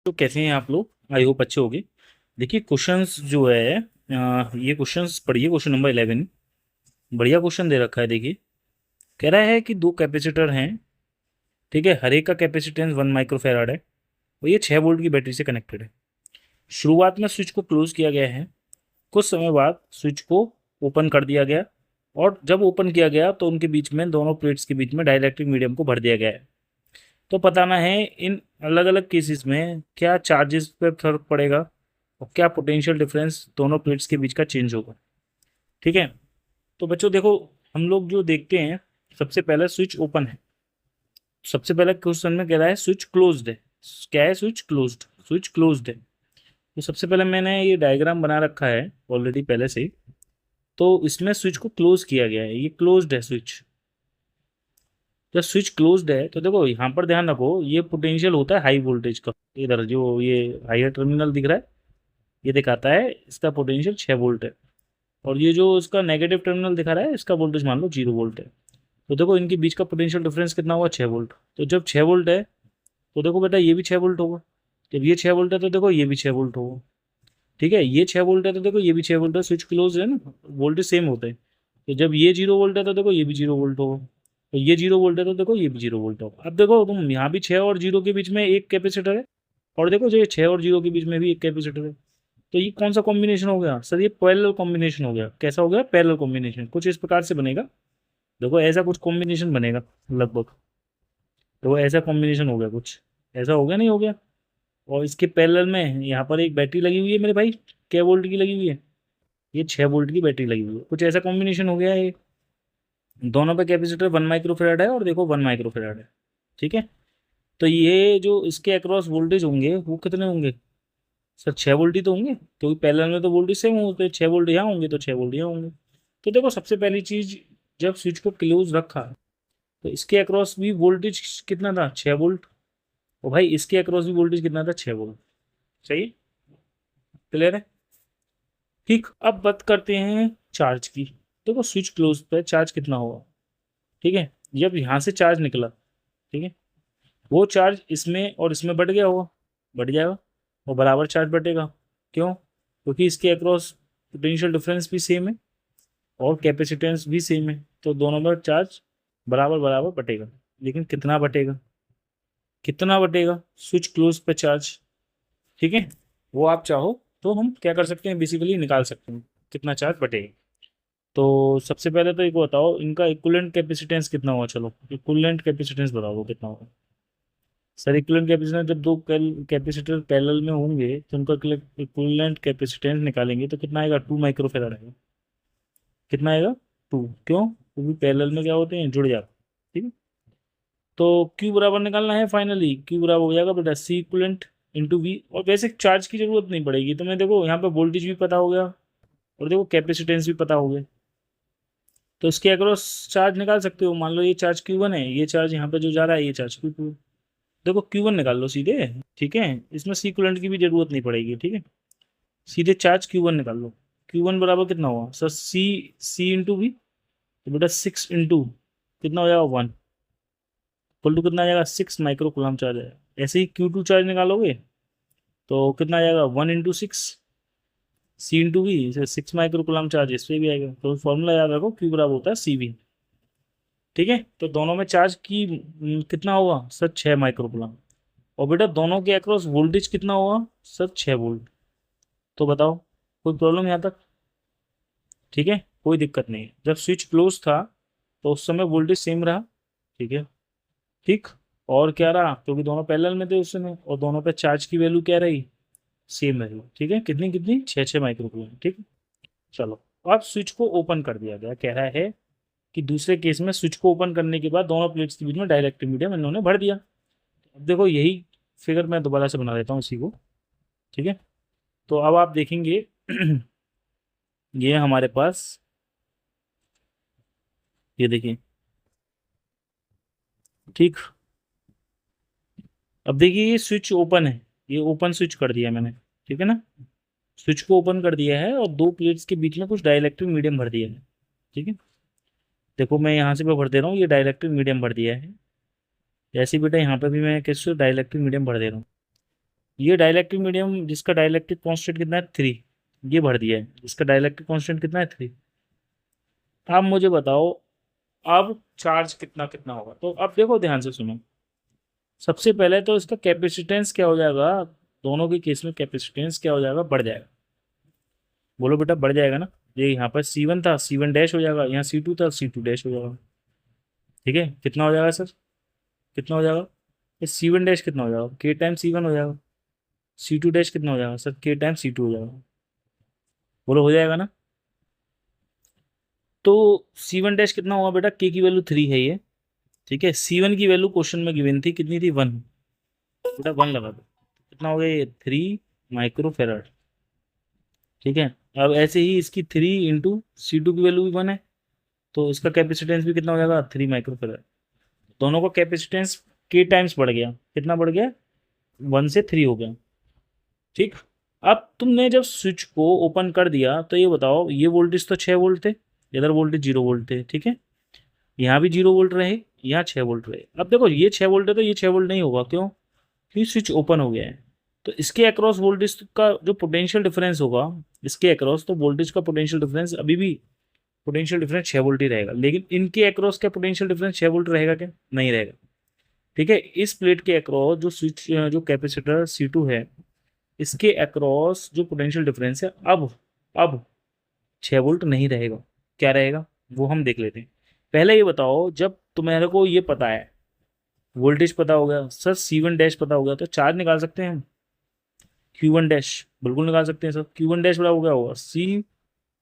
तो कैसे हैं आप लोग? आई होप अच्छे होंगे। देखिए क्वेश्चंस जो है ये क्वेश्चंस पढ़िए। क्वेश्चन नंबर 11 बढ़िया क्वेश्चन दे रखा है। देखिए कह रहा है कि दो कैपेसिटर हैं, ठीक है। हर एक का कैपेसिटेंस 1 माइक्रोफेराड है और ये 6 वोल्ट की बैटरी से कनेक्टेड है। शुरुआत में स्विच को क्लोज किया गया है, कुछ समय बाद स्विच को ओपन कर दिया गया और जब ओपन किया गया तो उनके बीच में, दोनों प्लेट्स के बीच में डाइलेक्ट्रिक मीडियम को भर दिया गया है। तो बताना है इन अलग अलग केसेस में क्या चार्जेस पे फर्क पड़ेगा और क्या पोटेंशियल डिफरेंस दोनों प्लेट्स के बीच का चेंज होगा। ठीक है। तो बच्चों देखो, हम लोग जो देखते हैं, सबसे पहले स्विच ओपन है। सबसे पहले क्वेश्चन में कह रहा है स्विच क्लोज्ड है। क्या है? Switch closed. स्विच क्लोज्ड है। तो सबसे पहले मैंने ये डायग्राम बना रखा है ऑलरेडी पहले से ही। तो इसमें स्विच को क्लोज किया गया है, ये क्लोज्ड है स्विच। जब स्विच क्लोज्ड है तो देखो यहाँ पर ध्यान रखो, ये पोटेंशियल होता है हाई वोल्टेज का। इधर जो ये हायर टर्मिनल दिख रहा है, ये दिखाता है इसका पोटेंशियल 6 वोल्ट है। और ये जो इसका नेगेटिव टर्मिनल दिखा रहा है, इसका वोल्टेज मान लो 0 वोल्ट है। तो देखो इनके बीच का पोटेंशियल डिफरेंस कितना हुआ? 6 वोल्ट। तो जब 6 वोल्ट है तो देखो बेटा ये भी 6 वोल्ट होगा। जब ये 6 वोल्ट है तो देखो ये भी 6 वोल्ट होगा। ठीक है, ये 6 वोल्ट है तो देखो ये भी 6 वोल्ट है। स्विच क्लोज है ना, वोल्टेज सेम होते हैं। तो जब ये 0 वोल्ट है तो देखो ये भी 0 वोल्ट होगा। तो ये 0 वोल्ट है तो देखो ये भी 0 वोल्ट होगा। अब देखो तुम यहाँ भी 6 और 0 के बीच में एक कैपेसिटर है, और देखो जो ये 6 और 0 के बीच में भी एक कैपेसिटर है। तो ये कौन सा कॉम्बिनेशन हो गया सर? ये पैरेलल कॉम्बिनेशन हो गया। कैसा हो गया? Parallel combination. कुछ इस प्रकार से बनेगा। देखो ऐसा कुछ कॉम्बिनेशन बनेगा लगभग। तो ऐसा कॉम्बिनेशन हो गया कुछ, ऐसा हो गया नहीं हो गया। और इसके पैरेलल में यहाँ पर एक बैटरी लगी हुई है मेरे भाई। क्या वोल्ट की लगी हुई है? ये 6 वोल्ट की बैटरी लगी हुई है। कुछ ऐसा कॉम्बिनेशन हो गया है ये। दोनों पे कैपेसिटर 1 माइक्रोफेराड है और देखो 1 माइक्रोफेराड है। ठीक है। तो ये जो इसके अक्रॉस वोल्टेज होंगे वो कितने होंगे सर? 6 वोल्ट ही तो होंगे, क्योंकि पैरेलल में तो वोल्टेज सेम होते हैं। 6 वोल्ट यहाँ होंगे तो 6 वोल्ट यहाँ होंगे। तो देखो सबसे पहली चीज, जब स्विच को क्लोज रखा तो इसके अक्रॉस भी वोल्टेज कितना था? 6 वोल्ट। और भाई इसके अक्रॉस भी वोल्टेज कितना था? 6 वोल्ट। सही। क्लियर है? ठीक। अब बात करते हैं चार्ज की। देखो स्विच क्लोज पे चार्ज कितना होगा? ठीक है। जब यहाँ से चार्ज निकला, ठीक है, वो चार्ज इसमें और इसमें बढ़ गया होगा, बढ़ जाएगा। और बराबर चार्ज बटेगा। क्यों? क्योंकि इसके अक्रॉस पोटेंशियल डिफरेंस भी सेम है और कैपेसिटेंस भी सेम है, तो दोनों में चार्ज बराबर बराबर बटेगा। लेकिन कितना बटेगा? कितना बटेगा स्विच क्लोज पे चार्ज? ठीक है, वो आप चाहो तो हम क्या कर सकते हैं, बेसिकली निकाल सकते हैं कितना चार्ज बटेगा। तो सबसे पहले तो एक बताओ, इनका इक्विवेलेंट कैपेसिटेंस कितना हुआ? चलो इक्विवेलेंट कैपेसिटेंस बताओ कितना होगा। सर इक्विवेलेंट कैपेसिटेंस, जब दो कैपेसिटर पैरेलल में होंगे तो उनका इक्विवेलेंट कैपेसिटेंस निकालेंगे तो कितना आएगा? 2 माइक्रोफेराड आएगा। कितना आएगा? 2। क्यों? क्योंकि पैरेलल में क्या होते हैं, जुड़ जाते हैं। ठीक है। तो क्यू बराबर निकालना है फाइनली। क्यू बराबर हो जाएगा बेटा सी इक्विवेलेंट इंटू वी। और वैसे चार्ज की जरूरत नहीं पड़ेगी तुम्हें। देखो यहाँ पे वोल्टेज भी पता हो गया और देखो कैपेसिटेंस भी पता हो गया। तो इसके अक्रॉस चार्ज निकाल सकते हो। मान लो ये चार्ज Q1 है, ये चार्ज यहाँ पे जो जा रहा है ये चार्ज Q2। देखो Q1 निकाल लो सीधे। ठीक है, इसमें सी कूलेंट की भी जरूरत नहीं पड़ेगी। ठीक है, सीधे चार्ज Q1 निकाल लो। Q1 बराबर कितना हुआ sir? C c into v. तो बेटा 6 इंटू कितना हो जाएगा? 1। इक्वल टू कितना आ जाएगा? 6 माइक्रो कूलम चार्ज आएगा। ऐसे ही Q2 चार्ज निकालोगे तो कितना आ जाएगा? 1 into 6। C into v, 6 micro coulomb charge इस पे भी आएगा। तो फॉर्मूला याद रखो, Q बराबर होता है सी वी। ठीक है। तो दोनों में चार्ज की कितना होगा सर? 6 micro coulomb. और बेटा दोनों के अक्रॉस वोल्टेज कितना होगा सर? 6 वोल्ट। तो बताओ कोई प्रॉब्लम यहाँ तक? ठीक है, कोई दिक्कत नहीं है। जब स्विच क्लोज था तो उस समय वोल्टेज सेम रहा। ठीक है। ठीक। और क्या रहा? क्योंकि दोनों पैरेलल में थे उस समय, और दोनों पे चार्ज की वैल्यू क्या रही? सेम रही। ठीक है, कितनी कितनी? 6 6 माइक्रो कूलम। ठीक है। चलो, अब स्विच को ओपन कर दिया गया। कह रहा है कि दूसरे केस में स्विच को ओपन करने के बाद दोनों प्लेट्स के बीच में डायरेक्ट मीडियम इन्होंने भर दिया। अब देखो यही फिगर मैं दोबारा से बना देता हूँ इसी को। ठीक है। तो अब आप देखेंगे ये हमारे पास, ये देखिए। ठीक। अब देखिए ये स्विच ओपन है, ये ओपन स्विच कर दिया मैंने। ठीक है ना, स्विच को ओपन कर दिया है और दो प्लेट्स के बीच में कुछ डाइलेक्ट्रिक मीडियम भर दिया है। ठीक है। देखो मैं यहाँ से मैं भर दे रहा हूँ, ये डाइलेक्ट्रिक मीडियम भर दिया है। जैसे बेटा यहाँ पे भी मैं किस डाइलेक्ट्रिक मीडियम भर दे रहा हूँ। ये डाइलेक्ट्रिक मीडियम जिसका डाइलेक्ट्रिक कांस्टेंट कितना है 3, ये भर दिया है, जिसका डाइलेक्ट्रिक कांस्टेंट कितना है 3। अब मुझे बताओ अब चार्ज कितना कितना होगा। तो अब देखो ध्यान से सुनो, सबसे पहले तो इसका कैपेसिटेंस क्या हो जाएगा, दोनों के केस में कैपेसिटेंस क्या हो जाएगा, बढ़ जाएगा। बोलो बेटा बढ़ जाएगा ना। ये यहाँ पर C1 था, C1 डैश हो जाएगा, यहाँ C2 था, C2 डैश हो जाएगा। ठीक है, कितना हो जाएगा सर, कितना हो जाएगा, ये C1 डैश कितना हो जाएगा, K टाइम C1 हो जाएगा। C2 डैश कितना हो जाएगा सर, K टाइम C2 हो जाएगा। बोलो हो जाएगा ना। तो C1 डैश कितना होगा बेटा, K की वैल्यू 3 है ये। ठीक है, C1 की वैल्यू क्वेश्चन में गिवन थी, कितनी थी 1, बेटा 1 लगा दो, कितना हो गया ये 3 माइक्रो फेराड। ठीक है, अब ऐसे ही इसकी 3 × C2 की वैल्यू भी 1 है, तो इसका कैपेसिटेंस भी कितना हो जाएगा 3 माइक्रो फेराड। दोनों का कैपेसिटेंस K टाइम्स बढ़ गया, कितना बढ़ गया, 1 से 3 हो गया। ठीक, अब तुमने जब स्विच को ओपन कर दिया तो ये बताओ, ये वोल्टेज तो 6 वोल्ट थे, इधर वोल्टेज 0 वोल्ट थे। ठीक है, यहाँ भी 0 वोल्ट रहे, यहाँ 6 वोल्ट रहे। अब देखो ये 6 वोल्ट है तो ये 6 वोल्ट नहीं होगा, क्यों, क्योंकि स्विच ओपन हो गया है। तो इसके अक्रॉस वोल्टेज का जो पोटेंशियल डिफरेंस होगा, इसके अक्रॉस, तो वोल्टेज का पोटेंशियल डिफरेंस अभी भी पोटेंशियल डिफरेंस 6 वोल्ट ही रहेगा। लेकिन इनके अक्रॉस का पोटेंशियल डिफरेंस 6 वोल्ट रहेगा क्या, नहीं रहेगा। ठीक है, इस प्लेट के अक्रॉस जो स्विच जो कैपेसिटर C2 है, इसके अक्रॉस जो पोटेंशियल डिफरेंस है अब 6 वोल्ट नहीं रहेगा। क्या रहेगा वो हम देख लेते हैं। पहले ये बताओ, जब तुम्हारे को ये पता है, वोल्टेज पता हो गया सर, C1 डैश पता हो गया, तो चार्ज निकाल सकते हैं हम, Q1 डैश बिल्कुल निकाल सकते हैं सर। Q1 डैश बड़ा हो गया होगा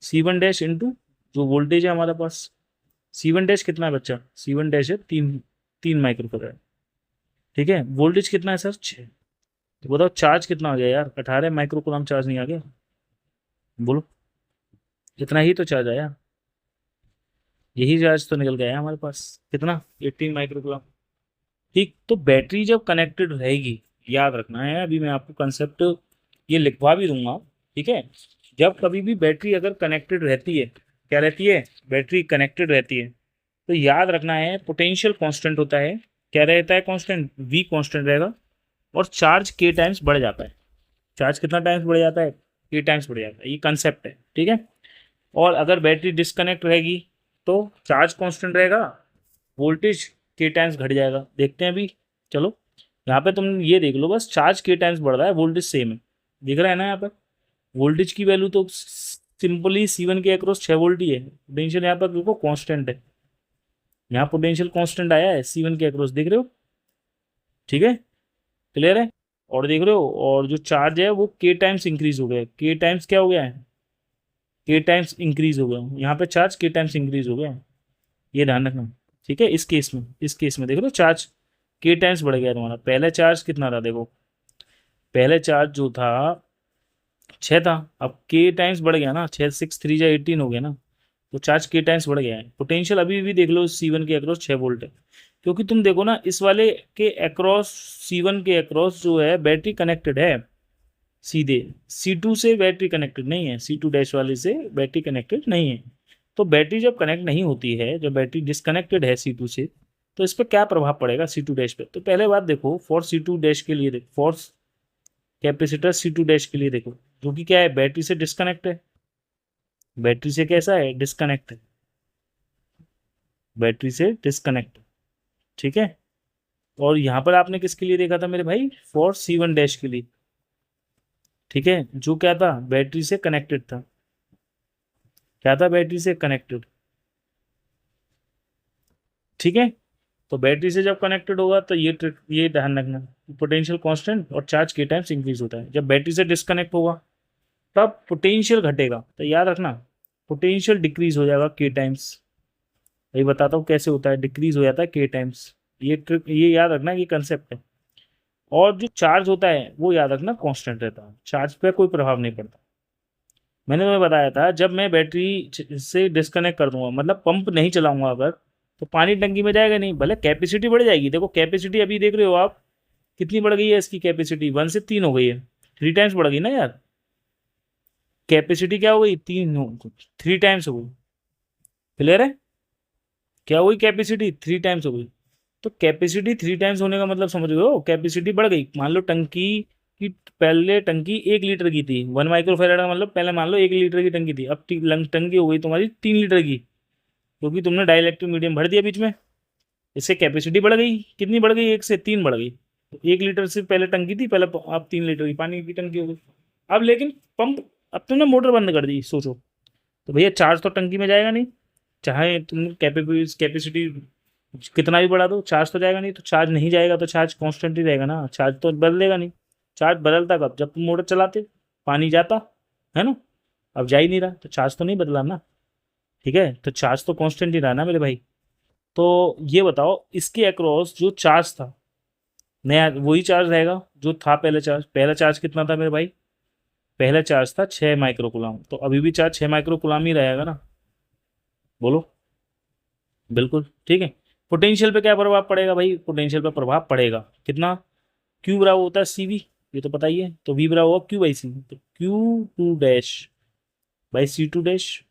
C1 डैश इंटू जो वोल्टेज है हमारे पास। C1 डैश कितना है बच्चा, C1 डैश है 3 माइक्रो फेराड। ठीक है, वोल्टेज कितना है सर 6। तो बताओ चार्ज कितना आ गया यार, 18 माइक्रो कूलम चार्ज नहीं आ गया, बोलो इतना ही तो चार्ज आया, यही चार्ज तो निकल गया है हमारे पास, कितना 18 माइक्रो कूलम। ठीक, तो बैटरी जब कनेक्टेड रहेगी, याद रखना है, अभी मैं आपको कंसेप्ट ये लिखवा भी दूंगा। ठीक है, जब कभी भी बैटरी अगर कनेक्टेड रहती है, क्या रहती है, बैटरी कनेक्टेड रहती है, तो याद रखना है पोटेंशियल कांस्टेंट होता है, क्या रहता है कांस्टेंट, V कांस्टेंट रहेगा, और चार्ज K टाइम्स बढ़ जाता है। चार्ज कितना टाइम्स बढ़ जाता है, K टाइम्स बढ़ जाता है, ये कंसेप्ट है। ठीक है, और अगर बैटरी डिस्कनेक्ट रहेगी तो चार्ज कांस्टेंट रहेगा, वोल्टेज K टाइम्स घट जाएगा। देखते हैं अभी, चलो यहाँ पे तुम ये देख लो, बस चार्ज K टाइम्स बढ़ रहा है, वोल्टेज सेम है, दिख रहा है ना यहाँ पर। वोल्टेज की वैल्यू तो सिंपली C1 के अक्रॉस 6 वोल्ट ही है, पोटेंशियल यहाँ पर देखो कांस्टेंट है, यहाँ पोटेंशियल कांस्टेंट आया है C1 के अक्रॉस, देख रहे हो। ठीक है, क्लियर है, और देख रहे हो, और जो चार्ज है वो K टाइम्स इंक्रीज हो गया है, K टाइम्स क्या हो गया है, K टाइम्स इंक्रीज हो गया, यहाँ पे चार्ज K टाइम्स इंक्रीज हो गया है, ये ध्यान रखना। ठीक है, इस केस में देख लो, चार्ज K टाइम्स बढ़ गया तुम्हारा। पहले चार्ज कितना था देखो, पहले चार्ज जो था 6 था, अब K टाइम्स बढ़ गया ना, 6 6 3 18 हो गया ना, तो चार्ज K टाइम्स बढ़ गया है। पोटेंशियल अभी भी देख लो C1 के अक्रॉस 6 वोल्ट है, क्योंकि तुम देखो ना इस वाले के अक्रॉस, C1 के अक्रॉस जो है बैटरी कनेक्टेड है सीधे, C2 से बैटरी कनेक्टेड नहीं है, C2 डैश वाले से बैटरी कनेक्टेड नहीं है। तो बैटरी जब कनेक्ट नहीं होती है, जब बैटरी डिस्कनेक्टेड है C2 से, तो इस पर क्या प्रभाव पड़ेगा C2 डैश पे। तो पहले बात देखो, फॉर C2 डैश के लिए देखो, फॉर कैपेसिटर C2 डैश के लिए देखो, जो कि क्या है, बैटरी से डिस्कनेक्ट है, बैटरी से कैसा है, डिस्कनेक्ट है, बैटरी से डिस्कनेक्ट। ठीक है, और यहाँ पर आपने किसके लिए देखा था मेरे भाई, फॉर C1 डैश के लिए। ठीक है, जो क्या था, बैटरी से कनेक्टेड था, क्या था, बैटरी से कनेक्टेड। ठीक है, तो बैटरी से जब कनेक्टेड होगा तो ये ध्यान रखना, पोटेंशियल कांस्टेंट और चार्ज के टाइम्स इंक्रीज होता है। जब बैटरी से डिस्कनेक्ट होगा तब पोटेंशियल घटेगा, तो याद रखना पोटेंशियल डिक्रीज हो जाएगा K टाइम्स। ये बताता हूँ कैसे होता है, डिक्रीज हो जाता है K टाइम्स, ये याद रखना, ये कंसेप्ट है। और जो चार्ज होता है वो याद रखना कांस्टेंट रहता है, चार्ज पे कोई प्रभाव नहीं पड़ता। मैंने तुम्हें बताया था, जब मैं बैटरी से डिस्कनेक्ट कर दूंगा, मतलब पंप नहीं चलाऊंगा अगर, तो पानी टंकी में जाएगा नहीं, भले कैपेसिटी बढ़ जाएगी। देखो कैपेसिटी अभी देख रहे हो आप, कितनी बढ़ गई है इसकी कैपेसिटी, 1 से 3 हो गई है, 3 टाइम्स बढ़ गई ना यार। कैपेसिटी क्या हो गई, 3 टाइम्स हो गई। क्लियर है, क्या हुई, कैपेसिटी 3 टाइम्स हो गई। तो कैपेसिटी 3 टाइम्स होने का मतलब समझ रहे हो, कैपेसिटी बढ़ गई। मान लो टंकी कि पहले टंकी 1 लीटर की थी, 1 माइक्रोफेराड का मतलब पहले मान लो 1 लीटर की टंकी थी, अब टंकी हो गई तुम्हारी 3 लीटर की, क्योंकि तुमने डाइलेक्ट्रिक मीडियम भर दिया बीच में। इससे कैपेसिटी बढ़ गई, कितनी बढ़ गई, 1 से 3 बढ़ गई। तो 1 लीटर से पहले टंकी थी, पहले अब 3 लीटर की पानी की टंकी हो गई। अब लेकिन पंप, अब तुमने मोटर बंद कर दी, सोचो, तो भैया चार्ज तो टंकी में जाएगा नहीं, चाहे तुम कैपेसिटी कितना भी बढ़ा दो, चार्ज तो जाएगा नहीं। तो चार्ज नहीं जाएगा तो चार्ज कांस्टेंट ही रहेगा ना, चार्ज तो बदलेगा नहीं। चार्ज बदलता कब, जब तुम मोटर चलाते, पानी जाता है ना। अब जा ही नहीं रहा तो चार्ज तो नहीं बदला ना, ठीक है, तो चार्ज तो कांस्टेंट ही रहा ना मेरे भाई। तो ये बताओ, इसके अक्रॉस जो चार्ज था नया, वही चार्ज रहेगा जो था पहले चार्ज। पहला चार्ज कितना था मेरे भाई, पहला चार्ज था 6 माइक्रो कूलाम, तो अभी भी चार्ज 6 माइक्रो कूलाम ही रहेगा ना, बोलो। बिल्कुल ठीक है। पोटेंशियल पे क्या प्रभाव पड़ेगा भाई, पोटेंशियल पे प्रभाव पड़ेगा कितना, क्यू बराबर होता है सी वी, ये तो पता ही है, तो वी बराबर होगा क्यू बाई सी, तो q two dash by c two dash.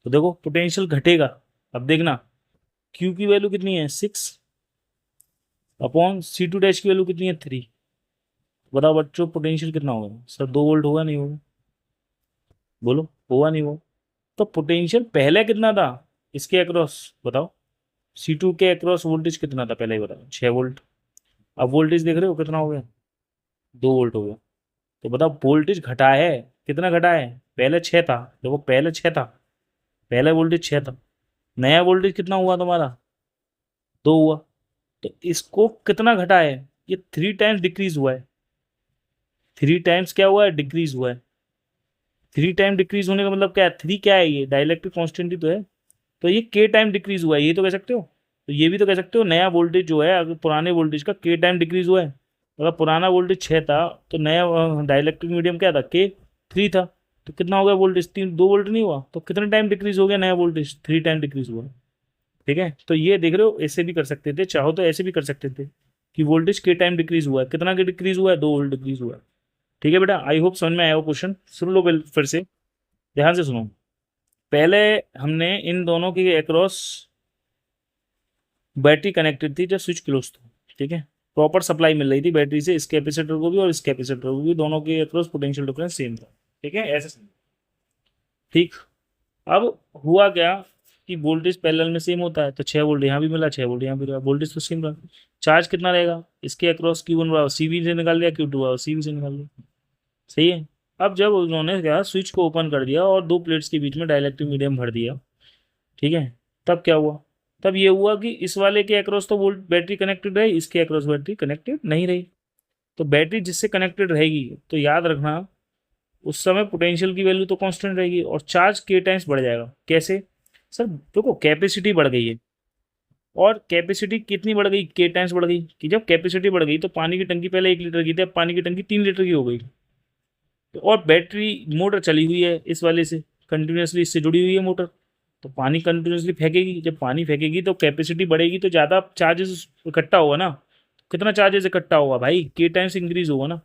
तो देखो पोटेंशियल घटेगा। अब देखना, क्यू की वैल्यू कितनी है 6 अपॉन सी टू डैश की वैल्यू कितनी है 3। बताओ बच्चों पोटेंशियल कितना होगा, सर 2 वोल्ट होगा नहीं होगा, बोलो होगा नहीं होगा। तो पोटेंशियल पहले कितना था इसके अक्रॉस, बताओ, सी टू के अक्रॉस वोल्टेज कितना था पहले ही बताओ, 6 वोल्ट। अब वोल्टेज देख रहे हो कितना हो गया, 2 वोल्ट हो गया। तो बताओ वोल्टेज घटा है, कितना घटा है, पहले 6 था, देखो पहले 6 था, पहले वोल्टेज 6 था, नया वोल्टेज कितना हुआ तुम्हारा, 2 हुआ। तो इसको कितना घटा है, ये 3 टाइम्स डिक्रीज हुआ है, 3 टाइम्स क्या हुआ है, डिक्रीज हुआ है। 3 टाइम डिक्रीज होने का मतलब क्या है, 3 क्या है, ये डाइलेक्ट्रिक कॉन्स्टेंट ही तो है, तो ये के टाइम डिक्रीज हुआ है, ये तो कह सकते हो। तो ये भी तो कह सकते हो नया वोल्टेज जो है, अगर पुराने वोल्टेज का के टाइम डिक्रीज हुआ है। अगर पुराना वोल्टेज 6 था तो नया डाइलेक्ट्रिक मीडियम क्या था, के 3 था, तो कितना हो गया वोल्टेज, 2 वोल्ट नहीं हुआ, तो कितने टाइम डिक्रीज हो गया नया वोल्टेज, 3 टाइम डिक्रीज हुआ। ठीक है, तो ये देख रहे हो, ऐसे भी कर सकते थे, चाहो तो ऐसे भी कर सकते थे कि वोल्टेज के टाइम डिक्रीज हुआ है, कितना के डिक्रीज हुआ है, 2 वोल्ट डिक्रीज हुआ है। ठीक है बेटा, आई होप समझ में आया वो क्वेश्चन, सुन लो फिर से, ध्यान से सुनो। पहले हमने इन दोनों के अक्रॉस बैटरी कनेक्टेड थी जब स्विच क्लोज था, ठीक है, प्रॉपर सप्लाई मिल रही थी बैटरी से, इस कैपेसिटर को भी और इस कैपेसिटर को भी, दोनों के अक्रॉस पोटेंशियल डिफरेंस सेम था, ठीक है, ऐसे समझो। ठीक, अब हुआ क्या कि वोल्टेज पैरेलल में सेम होता है, तो 6 वोल्ट यहाँ भी मिला, 6 वोल्ट यहाँ भी रहा, वोल्टेज तो सेम रहा। चार्ज कितना रहेगा इसके अक्रॉस, क्यू वन बराबर सी वी से निकाल दिया, क्यू टू बराबर सी वी से निकाल दिया, सही है। अब जब उन्होंने क्या स्विच को ओपन कर दिया और दो प्लेट्स के बीच में डाइलेक्ट्रिक मीडियम भर दिया, ठीक है, तब क्या हुआ, तब ये हुआ कि इस वाले के अक्रॉस तो वोल्ट बैटरी कनेक्टेड रही, इसके अक्रॉस बैटरी कनेक्टेड नहीं रही। तो बैटरी जिससे कनेक्टेड रहेगी तो याद रखना उस समय पोटेंशियल की वैल्यू तो कांस्टेंट रहेगी और चार्ज के टाइम्स बढ़ जाएगा। कैसे, सर देखो कैपेसिटी बढ़ गई है, और कैपेसिटी कितनी बढ़ गई, के टाइम्स बढ़ गई, कि जब कैपेसिटी बढ़ गई तो पानी की टंकी पहले 1 लीटर की थी, अब पानी की टंकी 3 लीटर की हो गई। तो और बैटरी मोटर चली हुई है इस वाले से, कंटिन्यूसली इससे जुड़ी हुई है मोटर, तो पानी कंटिन्यूसली फेंकेगी, जब पानी फेंकेगी तो कैपेसिटी बढ़ेगी तो ज़्यादा चार्जेस इकट्ठा होगा ना। कितना चार्जेस इकट्ठा होगा भाई, के टाइम्स इंक्रीज होगा ना।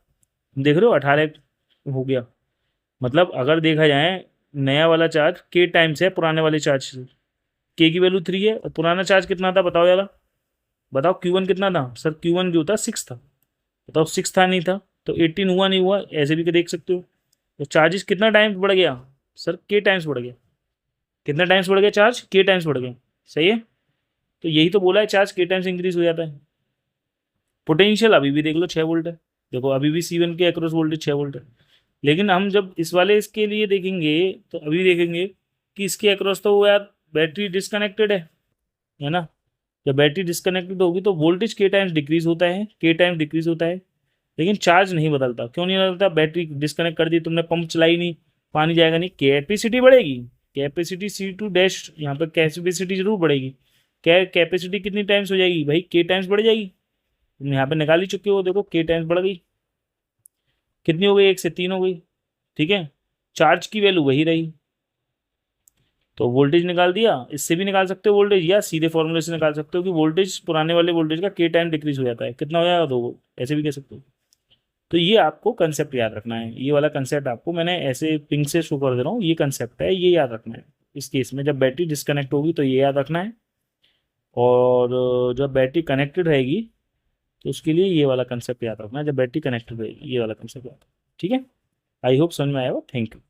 देख रहे हो 18 हो गया, मतलब अगर देखा जाए नया वाला चार्ज के टाइम्स है पुराने वाले चार्ज से, के की वैल्यू 3 है और पुराना चार्ज कितना था बताओ यार, बताओ क्यू वन कितना था, सर क्यू वन जो था 6 था, बताओ 6 था नहीं था, तो 18 हुआ नहीं हुआ, ऐसे भी देख सकते हो। तो चार्जेस कितना टाइम्स बढ़ गया, सर के टाइम्स बढ़ गया, कितना टाइम्स बढ़ गया चार्ज, के टाइम्स बढ़ गया, सही है। तो यही तो बोला है, चार्ज के टाइम्स इंक्रीज हो जाता है। पोटेंशियल अभी भी देख लो 6 वोल्ट है, देखो अभी भी सी वन के अक्रॉस वोल्टेज 6 वोल्ट है, लेकिन हम जब इस वाले इसके लिए देखेंगे तो अभी देखेंगे कि इसके अक्रॉस तो वो यार बैटरी डिस्कनेक्टेड है ना। जब बैटरी डिस्कनेक्टेड होगी तो वोल्टेज के टाइम्स डिक्रीज होता है, के टाइम डिक्रीज होता है, लेकिन चार्ज नहीं बदलता। क्यों नहीं बदलता, बैटरी डिस्कनेक्ट कर दी तुमने, पंप चलाई नहीं, पानी जाएगा नहीं, कैपेसिटी बढ़ेगी, कैपेसिटी सी टू डैश, यहाँ पर कैपेसिटी जरूर बढ़ेगी। कैपेसिटी कितनी टाइम्स हो जाएगी भाई, के टाइम्स बढ़ जाएगी, तुम यहाँ पे निकाल ही चुके हो, देखो के टाइम्स बढ़ गई, कितनी हो गई, 1 से 3 हो गई, ठीक है। चार्ज की वैल्यू वही रही, तो वोल्टेज निकाल दिया, इससे भी निकाल सकते हो वोल्टेज, या सीधे फॉर्मूले से निकाल सकते हो कि वोल्टेज पुराने वाले वोल्टेज का के टाइम डिक्रीज हो जाता है, कितना हो जाएगा 2 वोल्ट, ऐसे भी कह सकते हो। तो ये आपको कंसेप्ट याद रखना है, ये वाला कंसेप्ट आपको मैंने ऐसे पिंक से शो कर दे रहा हूँ, ये कंसेप्ट है, ये याद रखना है। इस केस में जब बैटरी डिस्कनेक्ट होगी तो ये याद रखना है, और जब बैटरी कनेक्टेड रहेगी तो उसके लिए ये वाला कंसेप्ट याद रखना, जब बैटरी कनेक्टेड रहेगी ये वाला कंसेप्ट याद रखना। ठीक है, आई होप समझ में आया हो। Thank you.